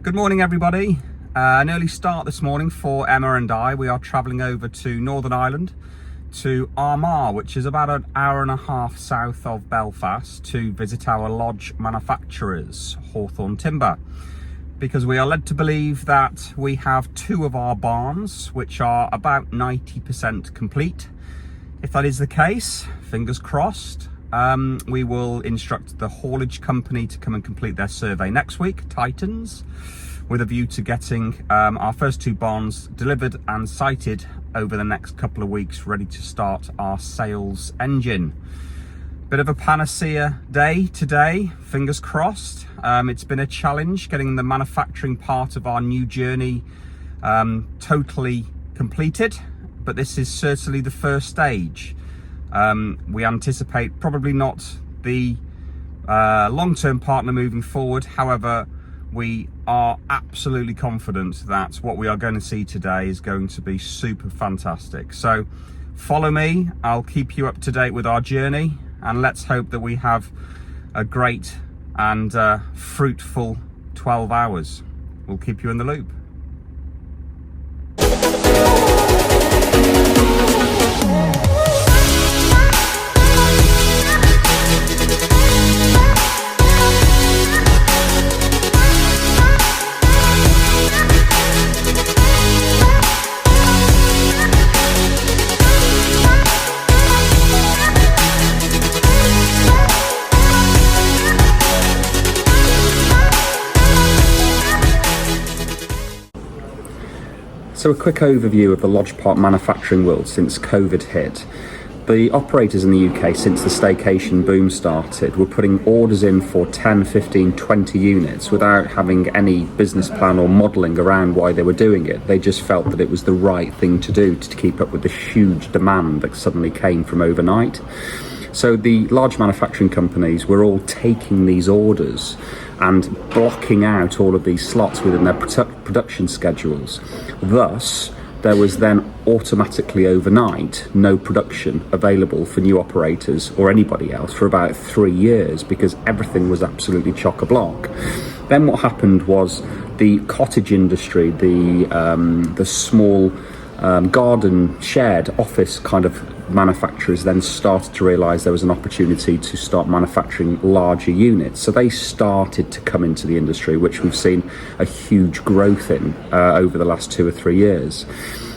Good morning, everybody. An early start this morning for Emma and I. We are travelling over to Northern Ireland, to Armagh, which is about an hour and a half south of Belfast, to visit our lodge manufacturers, Hawthorne Timber, because we are led to believe that we have two of our barns which are about 90% complete. If that is the case, fingers crossed, we will instruct the haulage company to come and complete their survey next week, Titans, with a view to getting our first two barns delivered and sited over the next couple of weeks, ready to start our sales engine. Bit of a panacea day today, fingers crossed. It's been a challenge getting the manufacturing part of our new journey totally completed, but this is certainly the first stage. We anticipate probably not the long-term partner moving forward. However, we are absolutely confident that what we are going to see today is going to be super fantastic. So follow me, I'll keep you up to date with our journey, and let's hope that we have a great and fruitful 12 hours. We'll keep you in the loop. So a quick overview of the lodge park manufacturing world since COVID hit. The operators in the UK, since the staycation boom started, were putting orders in for 10, 15, 20 units without having any business plan or modelling around why they were doing it. They just felt that it was the right thing to do to keep up with the huge demand that suddenly came from overnight. So the large manufacturing companies were all taking these orders and blocking out all of these slots within their production schedules. Thus, there was then automatically overnight no production available for new operators or anybody else for about 3 years, because everything was absolutely chock-a-block. Then what happened was the cottage industry, the small garden shared office kind of manufacturers then started to realise there was an opportunity to start manufacturing larger units. So they started to come into the industry, which we've seen a huge growth in over the last 2 or 3 years.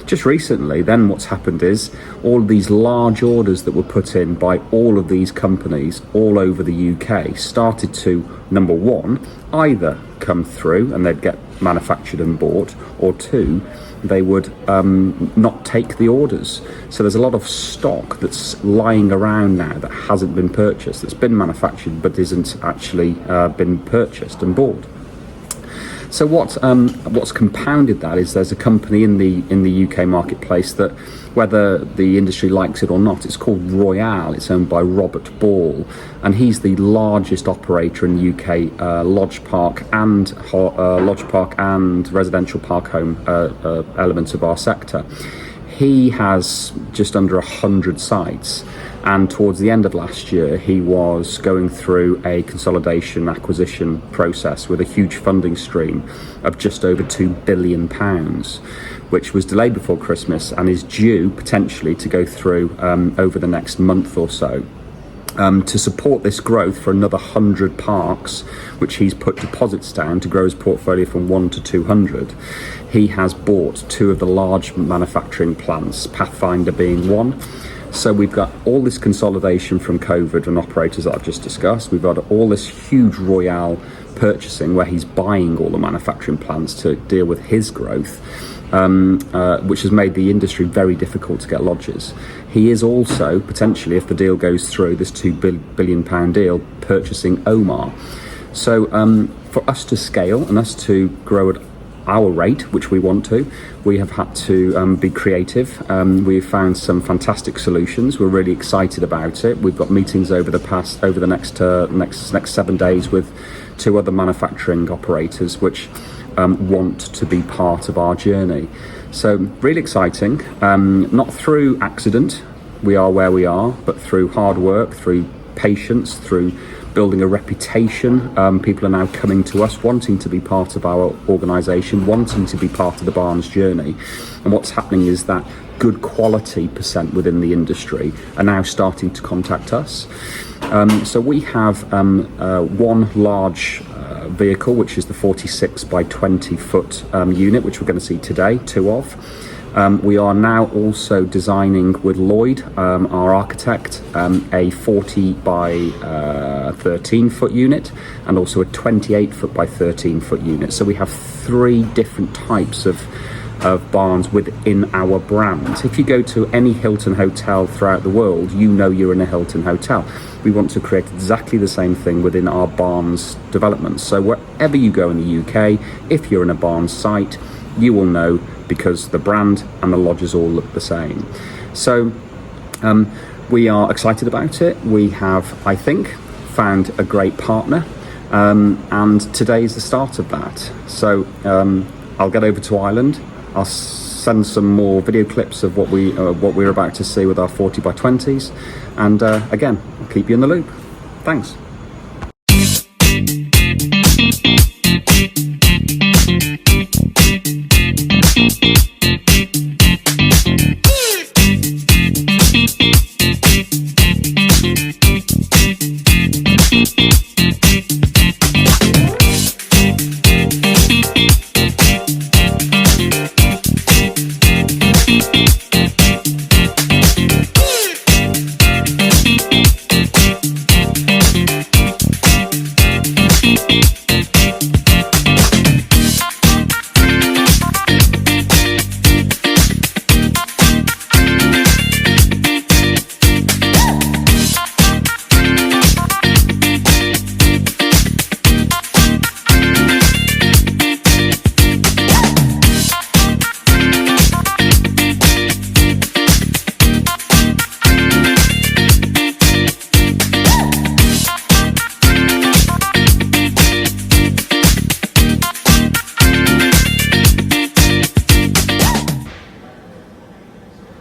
Just recently, then what's happened is all of these large orders that were put in by all of these companies all over the UK started to, number one, either come through and they'd get manufactured and bought, or two, they would not take the orders. So there's a lot of stock that's lying around now that hasn't been purchased, that's been manufactured but isn't actually been purchased and bought. So what's compounded that is there's a company in the UK marketplace that, whether the industry likes it or not, it's called Royale. It's owned by Robert Ball, and he's the largest operator in the UK lodge park and residential park home elements of our sector. He has just under 100 sites, and towards the end of last year he was going through a consolidation acquisition process with a huge funding stream of just over £2 billion, which was delayed before Christmas and is due potentially to go through over the next month or so. To support this growth for another 100 parks, which he's put deposits down to grow his portfolio from 1 to 200. He has bought 2 of the large manufacturing plants, Pathfinder being one. So we've got all this consolidation from COVID and operators that I've just discussed. We've got all this huge Royale purchasing where he's buying all the manufacturing plants to deal with his growth, which has made the industry very difficult to get lodges. He is also, potentially, if the deal goes through, this £2 billion deal, purchasing Omar. So for us to scale and us to grow at our rate, which we want to, we have had to be creative. We've found some fantastic solutions. We're really excited about it. We've got meetings over the next 7 days with 2 other manufacturing operators which want to be part of our journey. So really exciting. Not through accident we are where we are, but through hard work, through patience, through building a reputation. People are now coming to us, wanting to be part of our organisation, wanting to be part of the Barnes journey. And what's happening is that good quality percent within the industry are now starting to contact us. So we have one large vehicle, which is the 46 by 20 foot unit, which we're going to see today, two of. We are now also designing with Lloyd, our architect, a 40 by 13 foot unit and also a 28 foot by 13 foot unit. So we have three different types of barns within our brand. If you go to any Hilton hotel throughout the world, you know you're in a Hilton hotel. We want to create exactly the same thing within our Barnes developments. So wherever you go in the UK, if you're in a Barnes site, you will know, because the brand and the lodges all look the same. So we are excited about it. We have, I think, found a great partner, and today is the start of that. So I'll get over to Ireland. I'll send some more video clips of what we're about to see with our 40 by 20s, and again, I'll keep you in the loop. Thanks.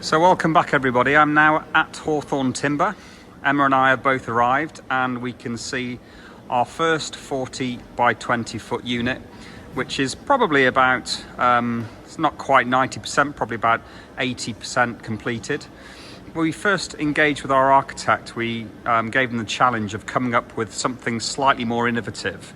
So welcome back everybody. I'm now at Hawthorne Timber. Emma and I have both arrived, and we can see our first 40 by 20 foot unit, which is probably about, it's not quite 90%, probably about 80% completed. When we first engaged with our architect, we gave them the challenge of coming up with something slightly more innovative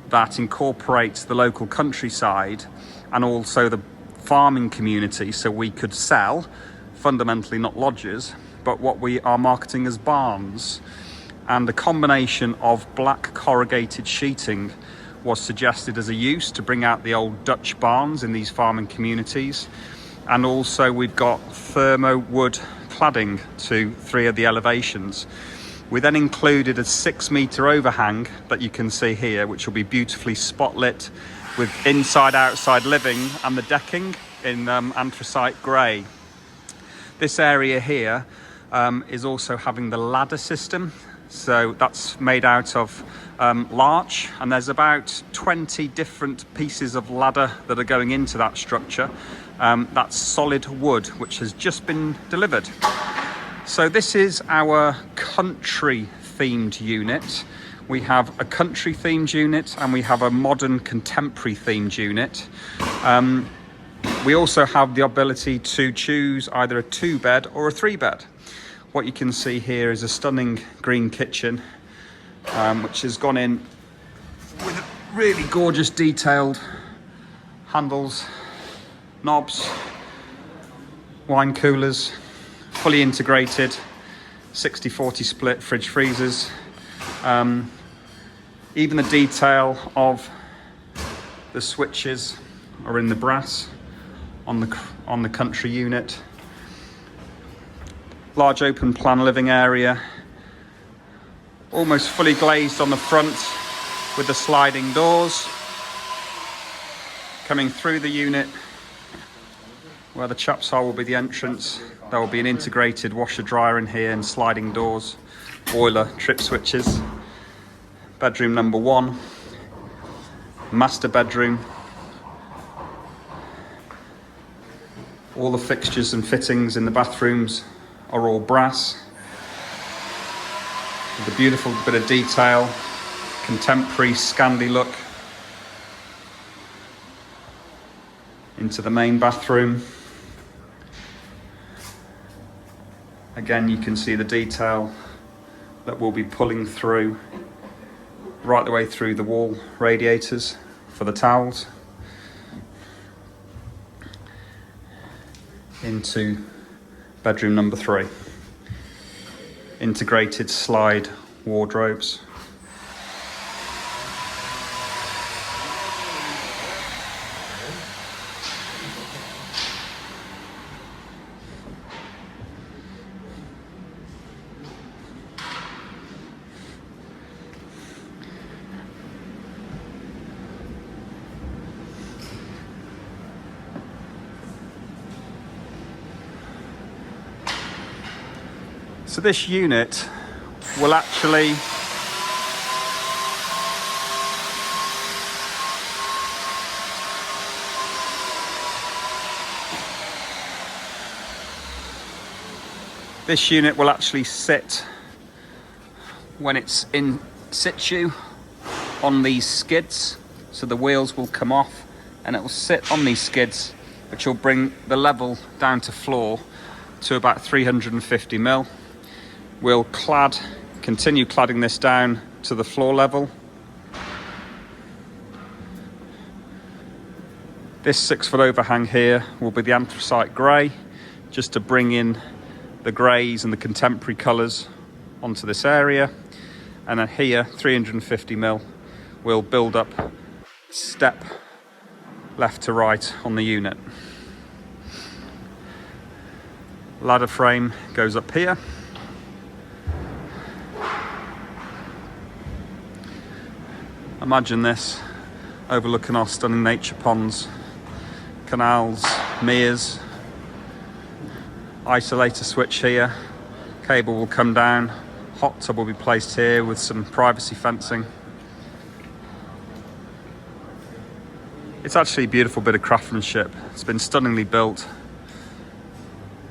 that incorporates the local countryside and also the farming community, so we could sell fundamentally not lodges, but what we are marketing as barns. And a combination of black corrugated sheeting was suggested as a use to bring out the old Dutch barns in these farming communities. And also we've got thermo wood cladding to three of the elevations. We then included a 6-meter overhang that you can see here, which will be beautifully spotlit with inside outside living and the decking in anthracite grey. This area here is also having the ladder system, so that's made out of larch, and there's about 20 different pieces of ladder that are going into that structure. That's solid wood, which has just been delivered. So this is our country themed unit. We have a country themed unit and we have a modern contemporary themed unit. We also have the ability to choose either a 2-bed or a 3-bed. What you can see here is a stunning green kitchen, which has gone in with really gorgeous detailed handles, knobs, wine coolers, fully integrated 60-40 split fridge freezers. Even the detail of the switches are in the brass on the country unit. Large open plan living area, almost fully glazed on the front with the sliding doors. Coming through the unit, where the chaps are will be the entrance. There will be an integrated washer dryer in here and sliding doors, boiler, trip switches. Bedroom number 1, master bedroom. All the fixtures and fittings in the bathrooms are all brass, with a beautiful bit of detail contemporary Scandi look into the main bathroom. Again, you can see the detail that we'll be pulling through right the way through the wall radiators for the towels into bedroom number 3. Integrated slide wardrobes. So this unit will actually sit when it's in situ on these skids. So the wheels will come off and it will sit on these skids, which will bring the level down to floor to about 350 mil. We'll continue cladding this down to the floor level. This 6-foot overhang here will be the anthracite grey, just to bring in the greys and the contemporary colours onto this area. And then here, 350 mil, we'll build up step left to right on the unit. Ladder frame goes up here. Imagine this overlooking our stunning nature ponds, canals, meres. Isolator switch here, cable will come down, hot tub will be placed here with some privacy fencing. It's actually a beautiful bit of craftsmanship. It's been stunningly built.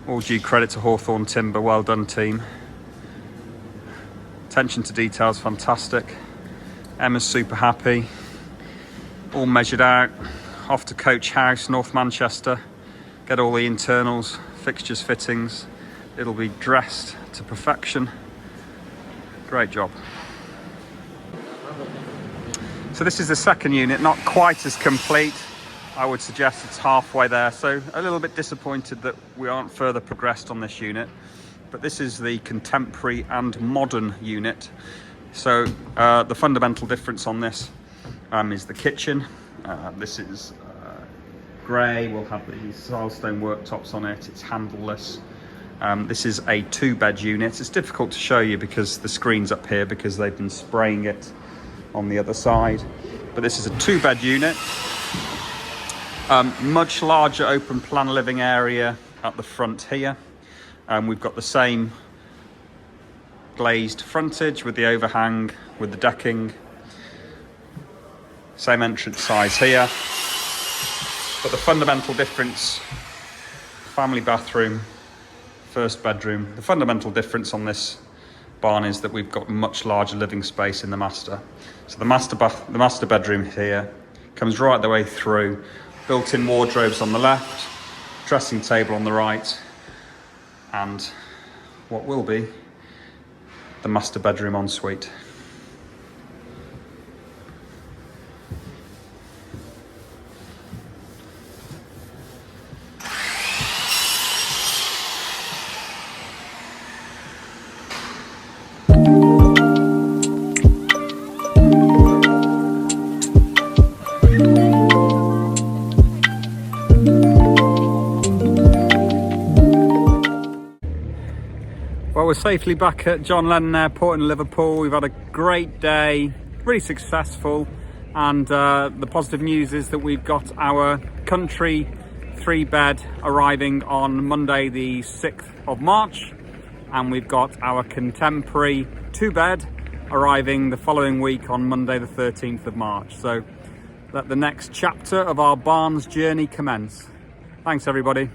All due credit to Hawthorn Timber, well done team. Attention to detail is fantastic. Emma's super happy. All measured out, off to Coach House, North Manchester. Get all the internals, fixtures, fittings. It'll be dressed to perfection. Great job. So this is the second unit, not quite as complete. I would suggest it's halfway there. So a little bit disappointed that we aren't further progressed on this unit. But this is the contemporary and modern unit. So the fundamental difference on this is the kitchen. This is grey, we'll have these silestone worktops on it, it's handleless. This is a 2-bed unit. It's difficult to show you because the screen's up here because they've been spraying it on the other side. But this is a 2-bed unit. Much larger open plan living area at the front here. We've got the same glazed frontage with the overhang, with the decking. Same entrance size here. But the fundamental difference, family bathroom, first bedroom, the fundamental difference on this barn is that we've got much larger living space in the master. So the master bedroom here comes right the way through, built-in wardrobes on the left, dressing table on the right, and what will be the master bedroom ensuite. Well, we're safely back at John Lennon Airport in Liverpool. We've had a great day, really successful, and the positive news is that we've got our country 3-bed arriving on Monday the 6th of March, and we've got our contemporary 2-bed arriving the following week on Monday the 13th of March. So let the next chapter of our barns journey commence. Thanks everybody.